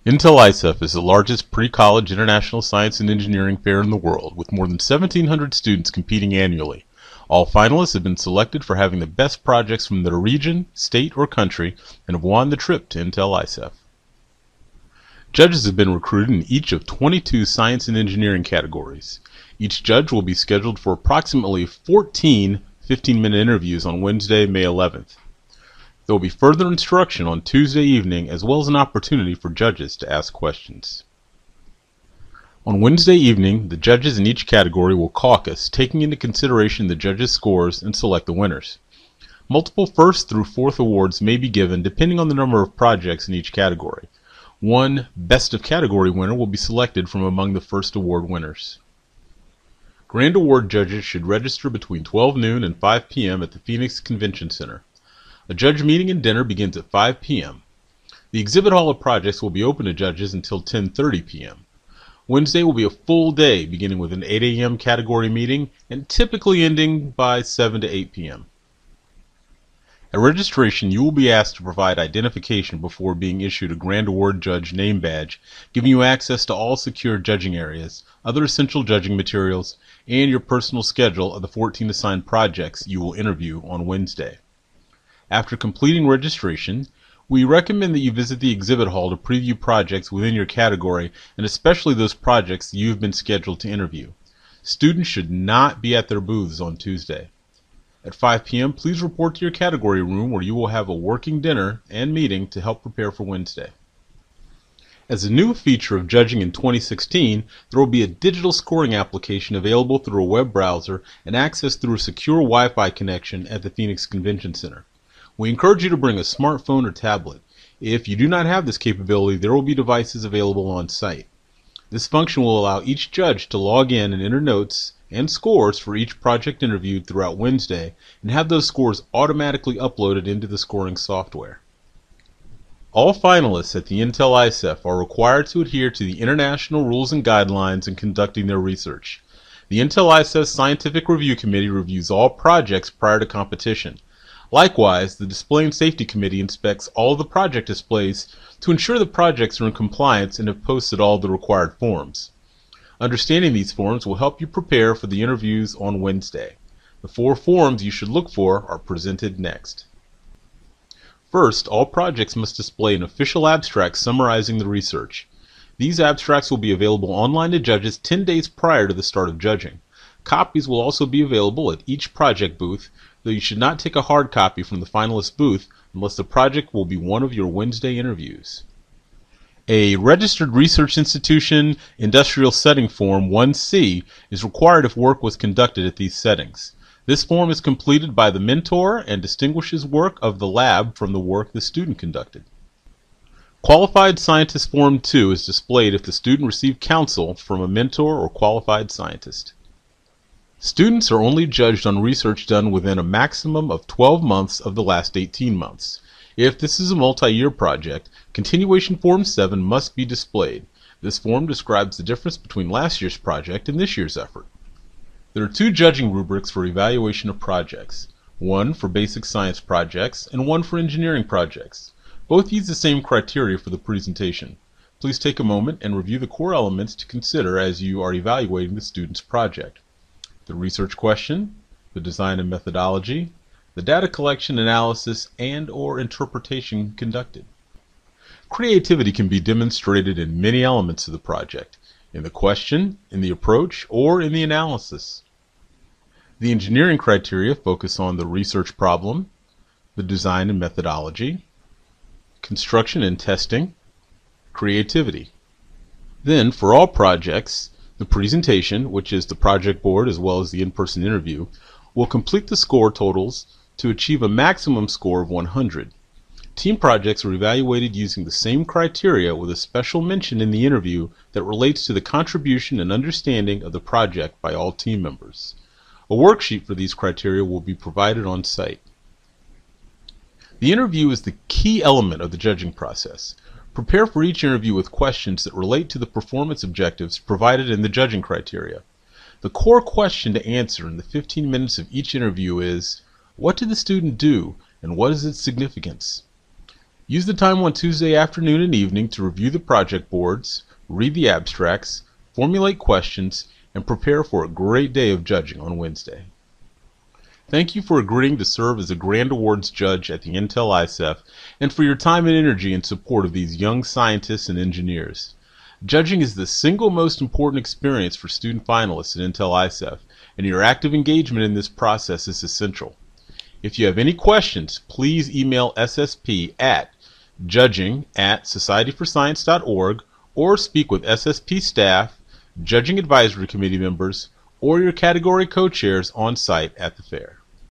Intel ISEF is the largest pre-college international science and engineering fair in the world, with more than 1,700 students competing annually. All finalists have been selected for having the best projects from their region, state, or country, and have won the trip to Intel ISEF. Judges have been recruited in each of 22 science and engineering categories. Each judge will be scheduled for approximately 14 15-minute interviews on Wednesday, May 11th. There will be further instruction on Tuesday evening, as well as an opportunity for judges to ask questions. On Wednesday evening, the judges in each category will caucus, taking into consideration the judges' scores, and select the winners. Multiple first through fourth awards may be given depending on the number of projects in each category. One Best of Category winner will be selected from among the first award winners. Grand Award judges should register between 12 noon and 5 p.m. at the Phoenix Convention Center. A judge meeting and dinner begins at 5 p.m. The exhibit hall of projects will be open to judges until 10:30 p.m. Wednesday will be a full day, beginning with an 8 a.m. category meeting and typically ending by 7 to 8 p.m. At registration, you will be asked to provide identification before being issued a Grand Award Judge name badge, giving you access to all secure judging areas, other essential judging materials, and your personal schedule of the 14 assigned projects you will interview on Wednesday. After completing registration, we recommend that you visit the exhibit hall to preview projects within your category, and especially those projects you have been scheduled to interview. Students should not be at their booths on Tuesday. At 5 p.m., please report to your category room where you will have a working dinner and meeting to help prepare for Wednesday. As a new feature of judging in 2016, there will be a digital scoring application available through a web browser and accessed through a secure Wi-Fi connection at the Phoenix Convention Center. We encourage you to bring a smartphone or tablet. If you do not have this capability, there will be devices available on site. This function will allow each judge to log in and enter notes and scores for each project interviewed throughout Wednesday, and have those scores automatically uploaded into the scoring software. All finalists at the Intel ISEF are required to adhere to the international rules and guidelines in conducting their research. The Intel ISEF Scientific Review Committee reviews all projects prior to competition. Likewise, the Display and Safety Committee inspects all of the project displays to ensure the projects are in compliance and have posted all the required forms. Understanding these forms will help you prepare for the interviews on Wednesday. The 4 forms you should look for are presented next. First, all projects must display an official abstract summarizing the research. These abstracts will be available online to judges 10 days prior to the start of judging. Copies will also be available at each project booth, though you should not take a hard copy from the finalist booth unless the project will be one of your Wednesday interviews. A Registered Research Institution Industrial Setting Form 1C is required if work was conducted at these settings. This form is completed by the mentor and distinguishes work of the lab from the work the student conducted. Qualified Scientist Form 2 is displayed if the student received counsel from a mentor or qualified scientist. Students are only judged on research done within a maximum of 12 months of the last 18 months. If this is a multi-year project, Continuation Form 7 must be displayed. This form describes the difference between last year's project and this year's effort. There are 2 judging rubrics for evaluation of projects, one for basic science projects and one for engineering projects. Both use the same criteria for the presentation. Please take a moment and review the core elements to consider as you are evaluating the student's project. The research question, the design and methodology, the data collection, analysis, and/or interpretation conducted. Creativity can be demonstrated in many elements of the project, in the question, in the approach, or in the analysis. The engineering criteria focus on the research problem, the design and methodology, construction and testing, creativity. Then, for all projects, the presentation, which is the project board as well as the in-person interview, will complete the score totals to achieve a maximum score of 100. Team projects are evaluated using the same criteria with a special mention in the interview that relates to the contribution and understanding of the project by all team members. A worksheet for these criteria will be provided on site. The interview is the key element of the judging process. Prepare for each interview with questions that relate to the performance objectives provided in the judging criteria. The core question to answer in the 15 minutes of each interview is, what did the student do and what is its significance? Use the time on Tuesday afternoon and evening to review the project boards, read the abstracts, formulate questions, and prepare for a great day of judging on Wednesday. Thank you for agreeing to serve as a Grand Awards judge at the Intel ISEF and for your time and energy in support of these young scientists and engineers. Judging is the single most important experience for student finalists at Intel ISEF, and your active engagement in this process is essential. If you have any questions, please email SSP at judging@societyforscience.org or speak with SSP staff, Judging Advisory Committee members, or your category co-chairs on site at the fair.